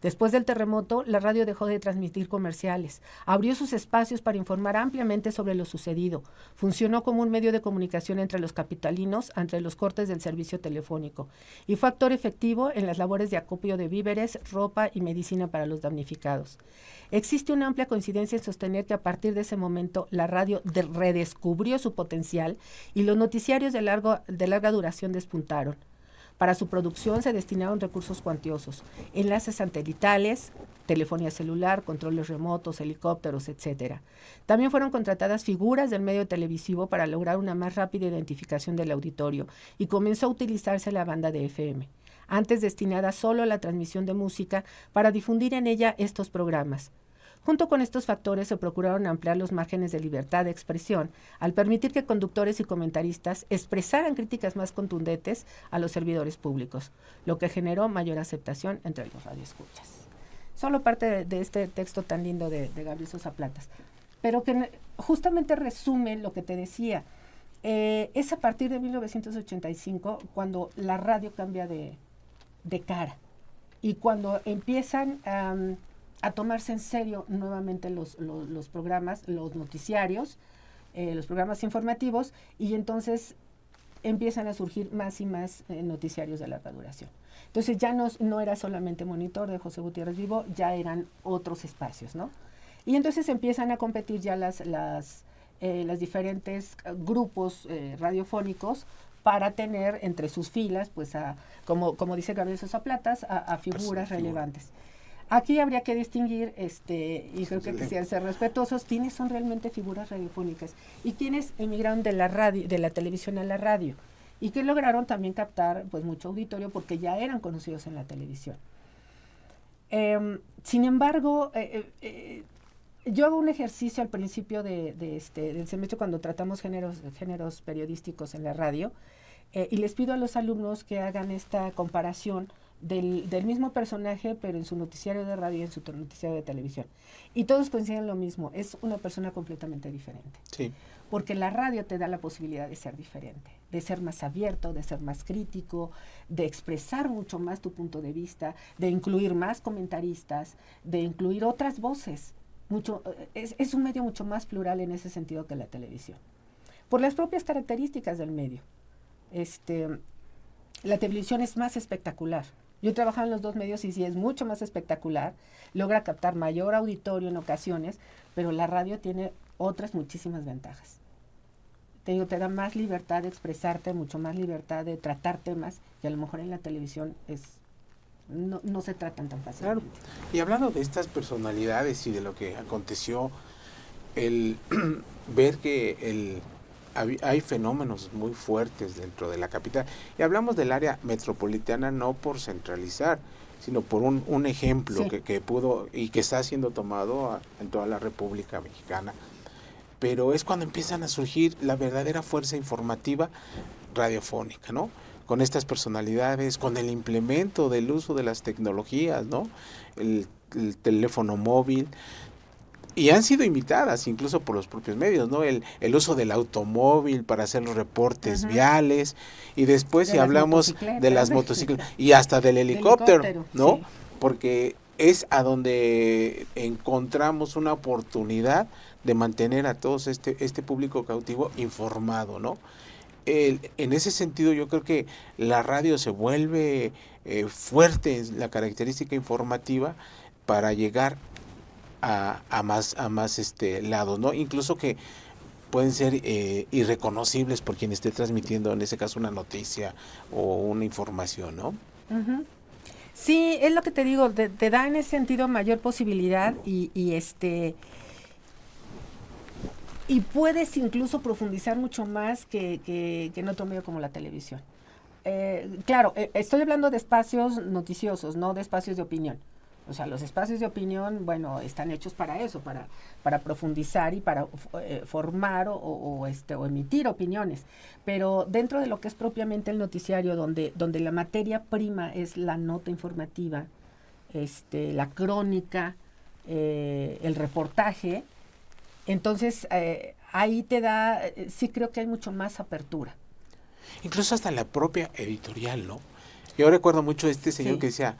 Después del terremoto, la radio dejó de transmitir comerciales, abrió sus espacios para informar ampliamente sobre lo sucedido, funcionó como un medio de comunicación entre los capitalinos ante los cortes del servicio telefónico y fue actor efectivo en las labores de acopio de víveres, ropa y medicina para los damnificados. Existe una amplia coincidencia en sostener que a partir de ese momento la radio redescubrió su potencial y los noticiarios de larga duración despuntaron. Para su producción se destinaron recursos cuantiosos, enlaces satelitales, telefonía celular, controles remotos, helicópteros, etc. También fueron contratadas figuras del medio televisivo para lograr una más rápida identificación del auditorio y comenzó a utilizarse la banda de FM, antes destinada solo a la transmisión de música, para difundir en ella estos programas. Junto con estos factores se procuraron ampliar los márgenes de libertad de expresión al permitir que conductores y comentaristas expresaran críticas más contundentes a los servidores públicos, lo que generó mayor aceptación entre los radioescuchas. Solo parte de este texto tan lindo de Gabriel Sosa Platas, pero que justamente resume lo que te decía. Es a partir de 1985 cuando la radio cambia de cara y cuando empiezan a tomarse en serio nuevamente los programas, los noticiarios, los programas informativos, y entonces empiezan a surgir más y más noticiarios de larga duración. Entonces ya no era solamente Monitor de José Gutiérrez Vivo, ya eran otros espacios, ¿no? Y entonces empiezan a competir ya las diferentes grupos radiofónicos para tener entre sus filas, pues como dice Gabriel Sosa Platas, a figuras relevantes. Aquí habría que distinguir, y creo que quisieran ser respetuosos, quiénes son realmente figuras radiofónicas y quiénes emigraron de la televisión a la radio y que lograron también captar pues mucho auditorio porque ya eran conocidos en la televisión. Sin embargo, yo hago un ejercicio al principio del semestre cuando tratamos géneros periodísticos en la radio y les pido a los alumnos que hagan esta comparación del mismo personaje, pero en su noticiario de radio y en su noticiario de televisión. Y todos coinciden lo mismo, es una persona completamente diferente.
Sí.
Porque la radio te da la posibilidad de ser diferente, de ser más abierto, de ser más crítico, de expresar mucho más tu punto de vista, de incluir más comentaristas, de incluir otras voces. Es un medio mucho más plural en ese sentido que la televisión. Por las propias características del medio. La televisión es más espectacular. Yo he trabajado en los dos medios y sí es mucho más espectacular, logra captar mayor auditorio en ocasiones, pero la radio tiene otras muchísimas ventajas. Te da más libertad de expresarte, mucho más libertad de tratar temas que a lo mejor en la televisión no se tratan tan fácilmente.
Claro. Y hablando de estas personalidades y de lo que aconteció, el ver que hay fenómenos muy fuertes dentro de la capital. Y hablamos del área metropolitana no por centralizar, sino por un ejemplo sí. que pudo y que está siendo tomado en toda la República Mexicana. Pero es cuando empiezan a surgir la verdadera fuerza informativa radiofónica, ¿no? Con estas personalidades, con el implemento del uso de las tecnologías, ¿no? El teléfono móvil. Y han sido imitadas incluso por los propios medios, ¿no? El uso del automóvil para hacer los reportes viales, y después si hablamos de las motocicletas y hasta del helicóptero, ¿no? Sí. Porque es a donde encontramos una oportunidad de mantener a todos este público cautivo informado, ¿no? En ese sentido yo creo que la radio se vuelve fuerte en la característica informativa para llegar a más lados, ¿no? Incluso que pueden ser irreconocibles por quien esté transmitiendo, en ese caso, una noticia o una información, ¿no?
Uh-huh. Sí, es lo que te digo, te da en ese sentido mayor posibilidad y puedes incluso profundizar mucho más que en otro medio como la televisión. Claro, estoy hablando de espacios noticiosos, no de espacios de opinión. O sea, los espacios de opinión, bueno, están hechos para eso, para profundizar y para formar o emitir opiniones. Pero dentro de lo que es propiamente el noticiario, donde la materia prima es la nota informativa, la crónica, el reportaje, entonces ahí te da, sí creo que hay mucho más apertura.
Incluso hasta la propia editorial, ¿no? Yo recuerdo mucho a este señor que decía,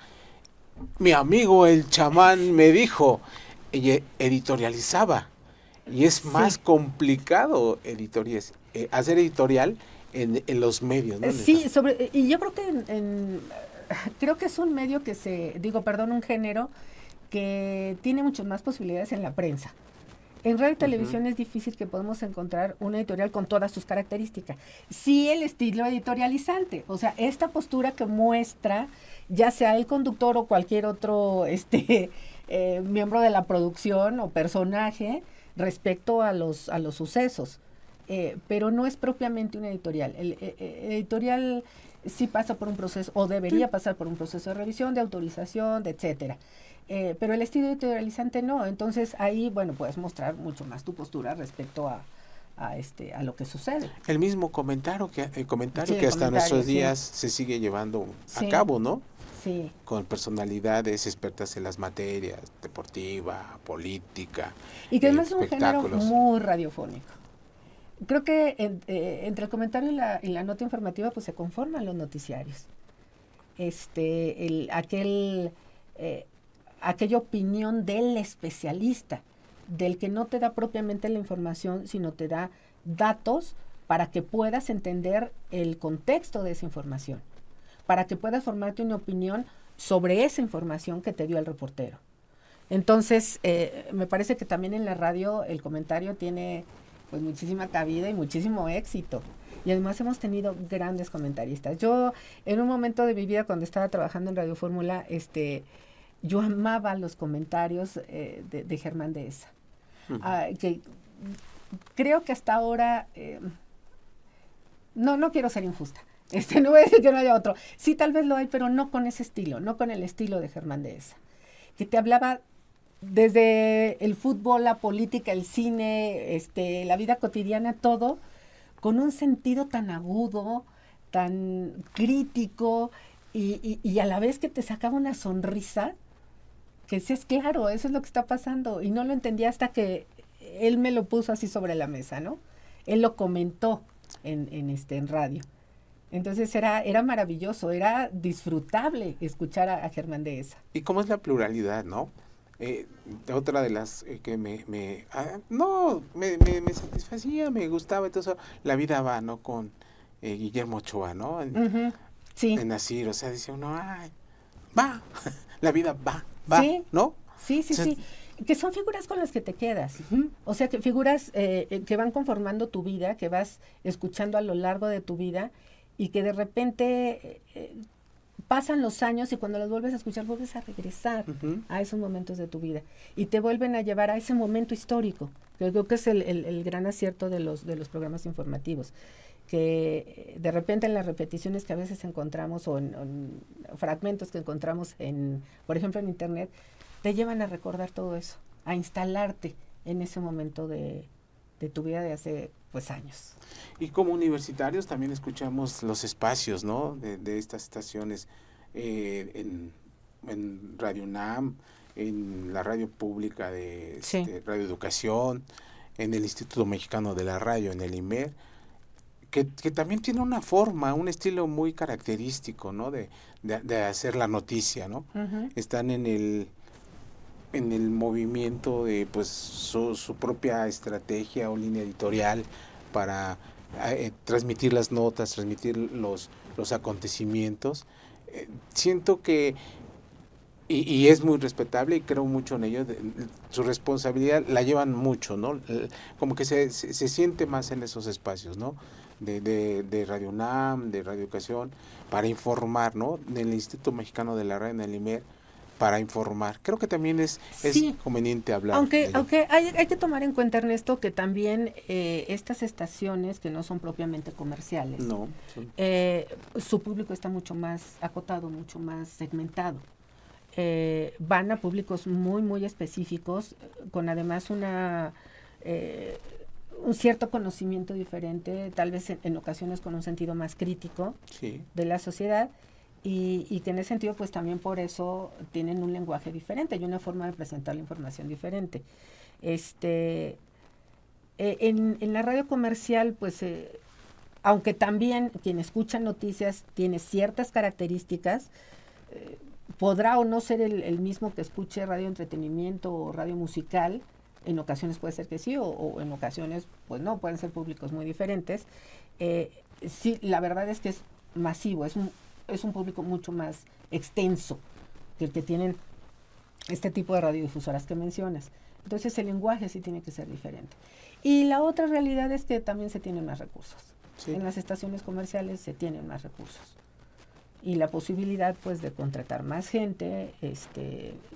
mi amigo el chamán me dijo, y editorializaba, y es más complicado hacer editorial en los medios, ¿no?
Sí, y yo creo que creo que es un medio un género que tiene muchas más posibilidades en la prensa. En radio y televisión es difícil que podamos encontrar una editorial con todas sus características. Sí, el estilo editorializante, o sea, esta postura que muestra, ya sea el conductor o cualquier otro miembro de la producción o personaje respecto a los sucesos, pero no es propiamente una editorial. El editorial sí pasa por un proceso, o debería pasar por un proceso de revisión, de autorización, de etcétera. Pero el estilo editorializante no, entonces ahí, bueno, puedes mostrar mucho más tu postura respecto a lo que sucede.
El mismo comentario que hasta nuestros días se sigue llevando a cabo, ¿no?
Sí.
Con personalidades expertas en las materias, deportiva, política,
y que además es un género muy radiofónico. Creo que entre el comentario y la nota informativa pues se conforman los noticiarios. Aquella opinión del especialista, del que no te da propiamente la información, sino te da datos para que puedas entender el contexto de esa información, para que puedas formarte una opinión sobre esa información que te dio el reportero. Entonces, me parece que también en la radio el comentario tiene pues muchísima cabida y muchísimo éxito. Y además hemos tenido grandes comentaristas. Yo, en un momento de mi vida, cuando estaba trabajando en Radio Fórmula, yo amaba los comentarios de Germán Dehesa. Que creo que hasta ahora, no quiero ser injusta, no voy a decir que no haya otro. Sí, tal vez lo hay, pero no con ese estilo, no con el estilo de Germán Dehesa, que te hablaba desde el fútbol, la política, el cine, la vida cotidiana, todo, con un sentido tan agudo, tan crítico, y a la vez que te sacaba una sonrisa, que decías, claro, eso es lo que está pasando, y no lo entendía hasta que él me lo puso así sobre la mesa, ¿no? Él lo comentó en radio. Entonces era maravilloso, era disfrutable escuchar a Germán Dehesa.
¿Y cómo es la pluralidad, no? Otra de las que me satisfacía, me gustaba, entonces La vida va, ¿no? Con Guillermo Ochoa, ¿no?
Sí.
En Nasir, o sea, decía uno, ay, va, la vida va,
sí.
¿no?
Sí, sí. Que son figuras con las que te quedas. O sea, que figuras que van conformando tu vida, que vas escuchando a lo largo de tu vida y que de repente pasan los años y cuando los vuelves a escuchar, vuelves a regresar a esos momentos de tu vida y te vuelven a llevar a ese momento histórico. Creo que es el gran acierto de los programas informativos, que de repente en las repeticiones que a veces encontramos o en fragmentos que encontramos por ejemplo en internet, te llevan a recordar todo eso, a instalarte en ese momento de tu vida de hace pues años.
Y como universitarios también escuchamos los espacios, ¿no? de estas estaciones en Radio UNAM, en la radio pública de
Sí.
Radio Educación, en el Instituto Mexicano de la Radio, en el IMER, que también tiene una forma, un estilo muy característico, ¿no? De hacer la noticia, ¿no?
Ujú.
Están en el movimiento de pues su propia estrategia o línea editorial para transmitir las notas, transmitir los acontecimientos. Siento que y es muy respetable y creo mucho en ello. Su responsabilidad la llevan mucho, ¿no? Como que se siente más en esos espacios, ¿no? De Radio UNAM, de Radio Educación, para informar, ¿no? Del Instituto Mexicano de la Radio, en el IMER, para informar. Creo que también es
Sí.
conveniente hablar.
Aunque hay que tomar en cuenta, Ernesto, que también estas estaciones que no son propiamente comerciales,
No, son-
su público está mucho más acotado, mucho más segmentado. Van a públicos muy, muy específicos, con además un cierto conocimiento diferente, tal vez en ocasiones con un sentido más crítico
sí.
de la sociedad, y que en ese sentido pues también por eso tienen un lenguaje diferente y una forma de presentar la información diferente. En la radio comercial pues aunque también quien escucha noticias tiene ciertas características, podrá o no ser el mismo que escuche radio entretenimiento o radio musical. En ocasiones puede ser que sí, o en ocasiones pues no, pueden ser públicos muy diferentes. Sí, la verdad es que es masivo, es un público mucho más extenso que el que tienen este tipo de radiodifusoras que mencionas. Entonces el lenguaje sí tiene que ser diferente. Y la otra realidad es que también se tienen más recursos.
Sí.
En las estaciones comerciales se tienen más recursos. Y la posibilidad pues de contratar más gente,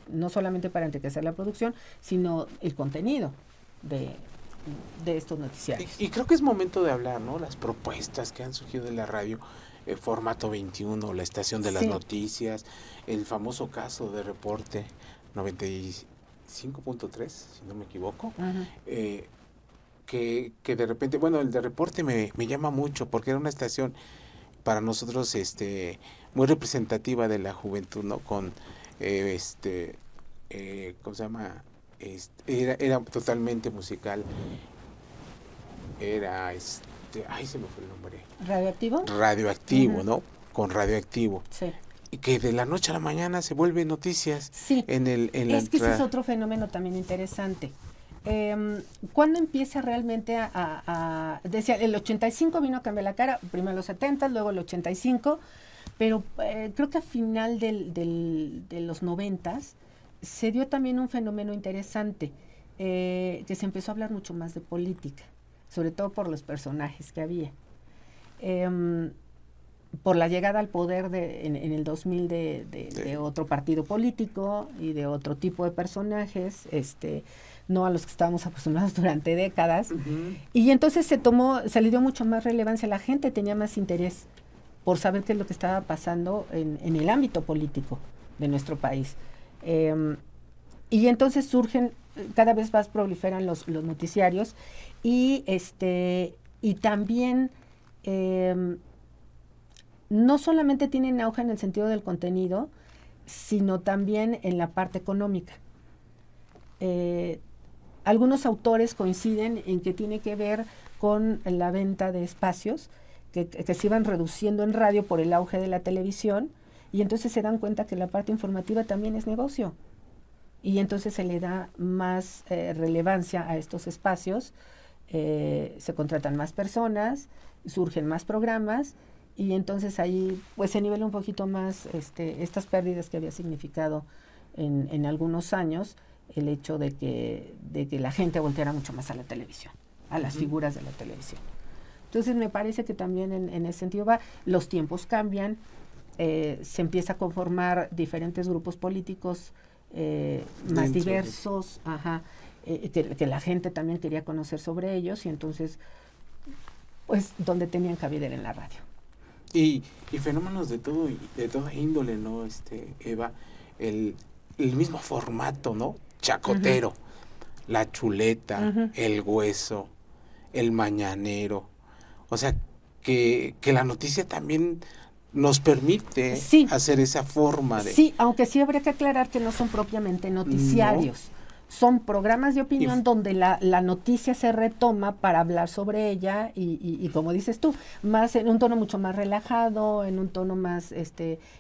no solamente para enriquecer la producción, sino el contenido de estos noticiarios.
Y creo que es momento de hablar, ¿no? Las propuestas que han surgido de la radio, formato 21, la estación de las
Sí.
noticias, el famoso caso de Reporte 95.3, si no me equivoco,
Ujú.
que de repente, bueno, el de Reporte me llama mucho porque era una estación para nosotros muy representativa de la juventud, ¿no? Con ¿cómo se llama? Era totalmente musical. Era ay, se me fue el nombre.
¿Radioactivo?
Radioactivo,
Ujú.
¿no? Con Radioactivo.
Sí.
Y que de la noche a la mañana se vuelve noticias
Sí.
en la
Es que ese es
entrada.
otro fenómeno también interesante. ¿Cuándo empieza realmente decía, el 85 vino a cambiar la cara, primero los 70, luego el 85, pero creo que a final de los 90 se dio también un fenómeno interesante, que se empezó a hablar mucho más de política, sobre todo por los personajes que había. Por la llegada al poder en el 2000 de otro partido político y de otro tipo de personajes, no a los que estábamos acostumbrados durante décadas.
Ujú.
Y entonces se le dio mucho más relevancia, la gente tenía más interés por saber qué es lo que estaba pasando en el ámbito político de nuestro país. Y entonces surgen, cada vez más proliferan los noticiarios y también no solamente tienen auge en el sentido del contenido, sino también en la parte económica. Algunos autores coinciden en que tiene que ver con la venta de espacios que se iban reduciendo en radio por el auge de la televisión, y entonces se dan cuenta que la parte informativa también es negocio. Y entonces se le da más relevancia a estos espacios, se contratan más personas, surgen más programas, y entonces ahí pues se nivela un poquito más estas pérdidas que había significado en algunos años el hecho de que la gente volteara mucho más a la televisión, a las figuras de la televisión. Entonces me parece que también en ese sentido los tiempos cambian, se empieza a conformar diferentes grupos políticos más diversos, que la gente también quería conocer sobre ellos, y entonces pues donde tenían cabida era en la radio.
Y fenómenos de toda índole, ¿no? Eva, el mismo formato, ¿no? Chacotero,
Uh-huh.
la chuleta,
Uh-huh.
el hueso, el mañanero. O sea, que la noticia también nos permite hacer esa forma de...
Sí, aunque sí habría que aclarar que no son propiamente noticiarios. No. Son programas de opinión donde la noticia se retoma para hablar sobre ella y como dices tú, más en un tono mucho más relajado, en un tono más,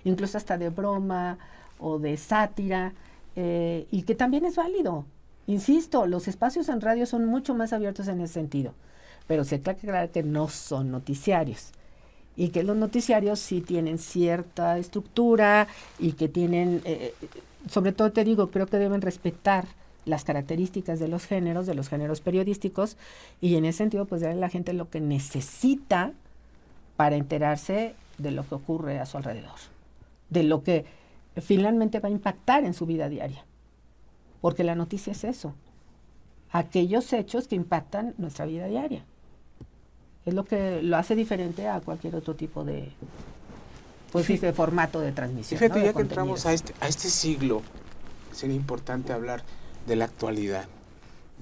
incluso hasta de broma o de sátira, y que también es válido. Insisto, los espacios en radio son mucho más abiertos en ese sentido, pero sí hay que aclarar que no son noticiarios. Y que los noticiarios sí tienen cierta estructura y que tienen, sobre todo te digo, creo que deben respetar las características de los géneros periodísticos, y en ese sentido pues darle a la gente lo que necesita para enterarse de lo que ocurre a su alrededor, de lo que finalmente va a impactar en su vida diaria, porque la noticia es eso, aquellos hechos que impactan nuestra vida diaria. Es lo que lo hace diferente a cualquier otro tipo de, pues, de formato de transmisión.
Fíjate,
¿no?
ya que entramos a este siglo, sería importante hablar de la actualidad.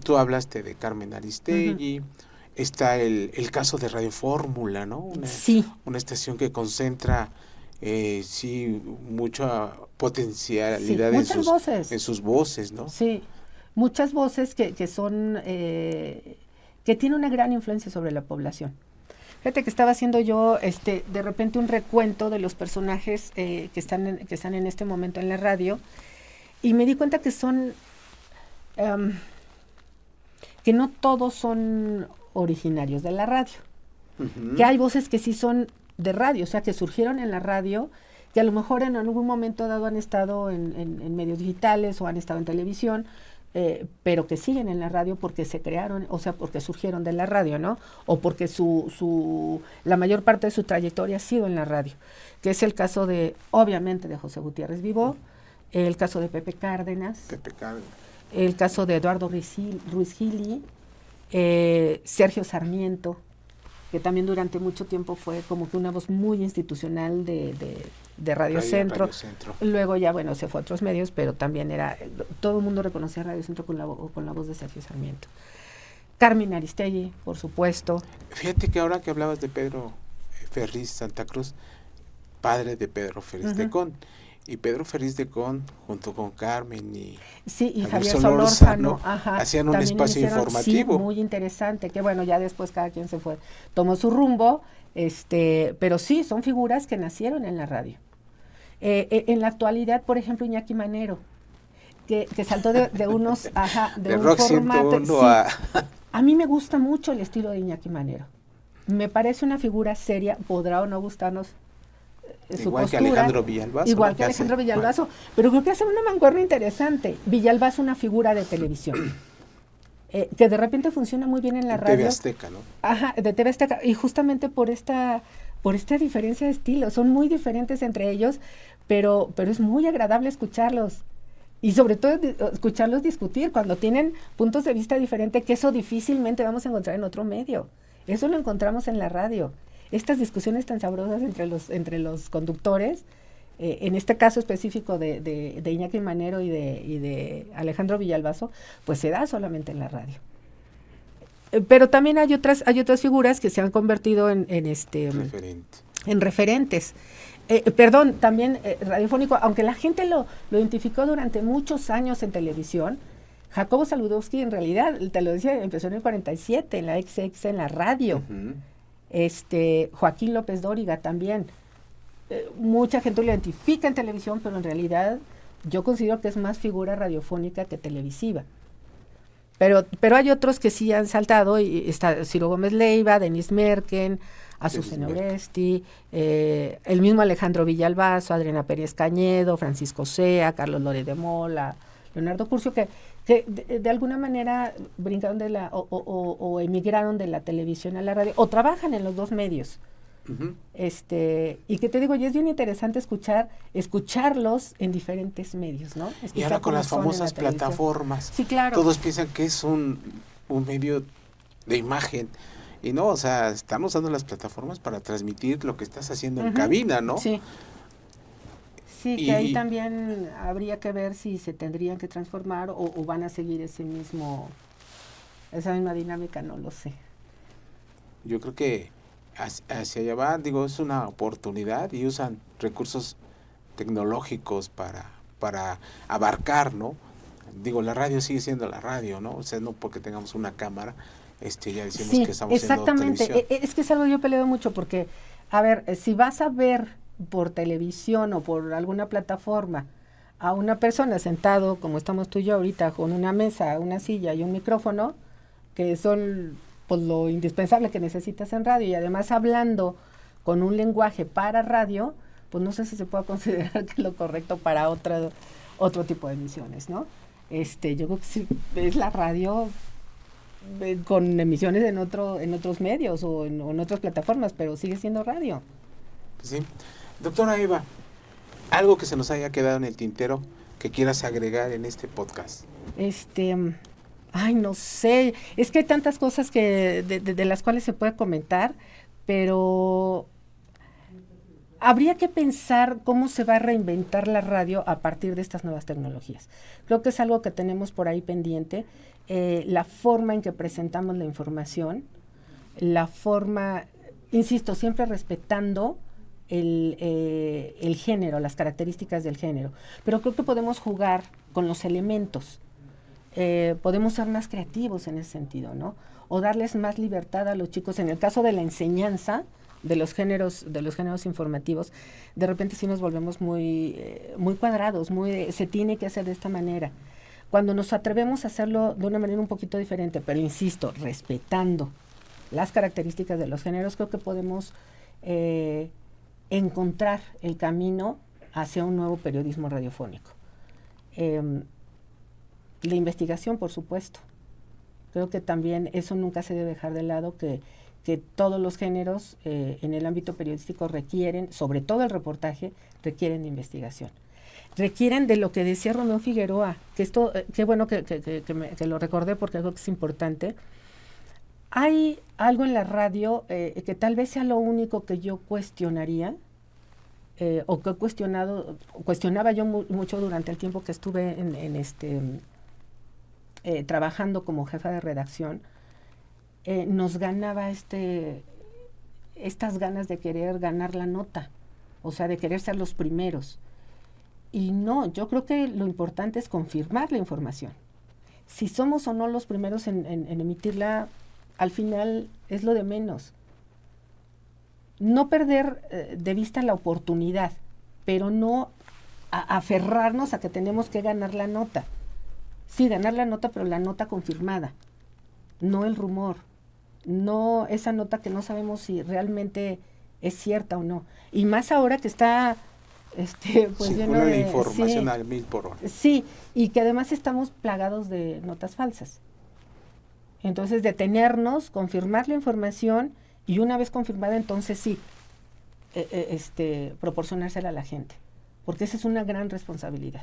Tú hablaste de Carmen Aristegui, está el caso de Radio Fórmula, ¿no? Una estación que concentra mucha potencialidad en sus voces, ¿no?
Sí, muchas voces que son, que tienen una gran influencia sobre la población. Fíjate que estaba haciendo yo de repente un recuento de los personajes que están en este momento en la radio, y me di cuenta que son que no todos son originarios de la radio, que hay voces que sí son de radio, o sea, que surgieron en la radio, que a lo mejor en algún momento dado han estado en medios digitales o han estado en televisión, pero que siguen en la radio porque se crearon, o sea, porque surgieron de la radio, ¿no? O porque la mayor parte de su trayectoria ha sido en la radio, que es el caso obviamente, de José Gutiérrez Vivó, el caso de Pepe Cárdenas, el caso de Eduardo Ruiz Gili, Sergio Sarmiento, que también durante mucho tiempo fue como que una voz muy institucional de Radio Centro. Luego ya, bueno, se fue a otros medios, pero también todo el mundo reconocía a Radio Centro con la voz de Sergio Sarmiento. Carmen Aristegui, por supuesto.
Fíjate que ahora que hablabas de Pedro Ferriz Santa Cruz, padre de Pedro Ferriz de Con, y Pedro Ferriz de Con, junto con Carmen y
Javier Solórzano,
hacían un espacio informativo.
Sí, muy interesante, que bueno, ya después cada quien se fue, tomó su rumbo, pero sí, son figuras que nacieron en la radio. En la actualidad, por ejemplo, Iñaki Manero, que saltó de unos, de un
Rock
formato.
101
A mí me gusta mucho el estilo de Iñaki Manero. Me parece una figura seria, podrá o no gustarnos su
igual
postura,
que Alejandro Villalbazo.
Igual que Alejandro Villalbazo, pero creo que hace una mancuerna interesante. Villalbazo, una figura de televisión, que de repente funciona muy bien en la radio.
TV Azteca, ¿no?
De TV Azteca, y justamente por esta diferencia de estilo, son muy diferentes entre ellos, pero es muy agradable escucharlos. Y sobre todo escucharlos discutir cuando tienen puntos de vista diferentes, que eso difícilmente vamos a encontrar en otro medio. Eso lo encontramos en la radio. Estas discusiones tan sabrosas entre los conductores, en este caso específico de Iñaki Manero y de Alejandro Villalbazo, pues se da solamente en la radio. Pero también hay otras figuras que se han convertido en referentes. También radiofónico, aunque la gente lo identificó durante muchos años en televisión. Jacobo Saludowski, en realidad, te lo decía, empezó en el 47, en la XX, en la radio. Joaquín López Dóriga también. Mucha gente lo identifica en televisión, pero en realidad yo considero que es más figura radiofónica que televisiva. Pero hay otros que sí han saltado, y está Ciro Gómez Leiva, Denis Merken, Azucena Oresti, el mismo Alejandro Villalbazo, Adriana Pérez Cañedo, Francisco Sea, Carlos Lore de Mola, Leonardo Curcio, que de alguna manera brincaron o emigraron de la televisión a la radio, o trabajan en los dos medios. Y que te digo, y es bien interesante escucharlos en diferentes medios, ¿no?
Y ahora con las famosas plataformas.
Sí, claro.
Todos piensan que es un medio de imagen. Y no, o sea, están usando las plataformas para transmitir lo que estás haciendo en cabina, ¿no?
Sí. Sí, que ahí también habría que ver si se tendrían que transformar o van a seguir esa misma dinámica, no lo sé.
Yo creo que hacia allá va, digo, es una oportunidad y usan recursos tecnológicos para abarcar, ¿no? Digo, la radio sigue siendo la radio, ¿no? O sea, no porque tengamos una cámara, ya decimos
sí,
que estamos haciendo
exactamente.
televisión.
Es que es algo que yo peleo mucho porque, a ver, si vas a ver por televisión o por alguna plataforma a una persona sentado, como estamos tú y yo ahorita, con una mesa, una silla y un micrófono, que son pues lo indispensable que necesitas en radio, y además hablando con un lenguaje para radio, pues no sé si se puede considerar que es lo correcto para otro tipo de emisiones, ¿no? Yo creo que sí, es la radio con emisiones en otros medios o en otras plataformas, pero sigue siendo radio.
Sí. Doctora Eva, algo que se nos haya quedado en el tintero que quieras agregar en este podcast.
Ay, no sé, es que hay tantas cosas que de las cuales se puede comentar, pero habría que pensar cómo se va a reinventar la radio a partir de estas nuevas tecnologías. Creo que es algo que tenemos por ahí pendiente, la forma en que presentamos la información, la forma, insisto, siempre respetando el género, las características del género, pero creo que podemos jugar con los elementos. Podemos ser más creativos en ese sentido, ¿no? O darles más libertad a los chicos. En el caso de la enseñanza de los géneros informativos, de repente sí nos volvemos muy cuadrados, se tiene que hacer de esta manera. Cuando nos atrevemos a hacerlo de una manera un poquito diferente, pero insisto, respetando las características de los géneros, creo que podemos encontrar el camino hacia un nuevo periodismo radiofónico. La investigación, por supuesto. Creo que también eso nunca se debe dejar de lado, que todos los géneros en el ámbito periodístico requieren, sobre todo el reportaje, requieren de investigación. Requieren de lo que decía Romeo Figueroa, que esto, qué bueno que lo recordé porque creo que es importante. Hay algo en la radio que tal vez sea lo único que yo cuestionaría, o que cuestionaba yo mucho durante el tiempo que estuve trabajando como jefa de redacción. Nos ganaba estas ganas de querer ganar la nota, o sea, de querer ser los primeros. Y no, yo creo que lo importante es confirmar la información. Si somos o no los primeros en emitirla, al final es lo de menos. No perder de vista la oportunidad, pero no aferrarnos a que tenemos que ganar la nota. Sí, ganar la nota, pero la nota confirmada, no el rumor, no esa nota que no sabemos si realmente es cierta o no. Y más ahora que está pues lleno de
la información
sí,
al 1000 por hora.
Sí, y que además estamos plagados de notas falsas. Entonces, detenernos, confirmar la información y una vez confirmada, entonces sí, proporcionársela a la gente, porque esa es una gran responsabilidad.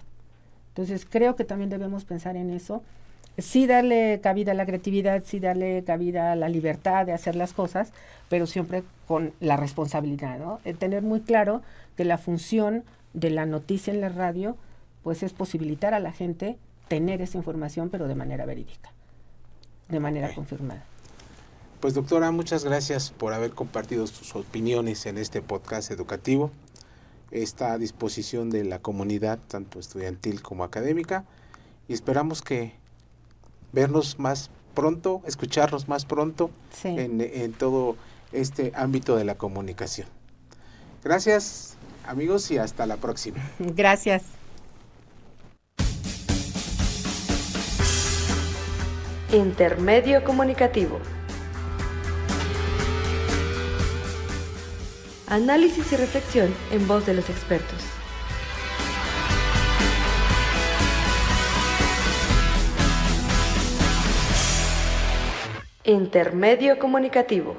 Entonces, creo que también debemos pensar en eso. Sí darle cabida a la creatividad, sí darle cabida a la libertad de hacer las cosas, pero siempre con la responsabilidad, ¿no? Tener muy claro que la función de la noticia en la radio, pues es posibilitar a la gente tener esa información, pero de manera verídica, de manera confirmada.
Pues doctora, muchas gracias por haber compartido sus opiniones en este podcast educativo. Está a disposición de la comunidad, tanto estudiantil como académica, y esperamos que vernos más pronto, escucharnos más pronto
sí,
en todo este ámbito de la comunicación. Gracias, amigos, y hasta la próxima.
Gracias.
Intermedio comunicativo. Análisis y reflexión en voz de los expertos. Intermedio comunicativo.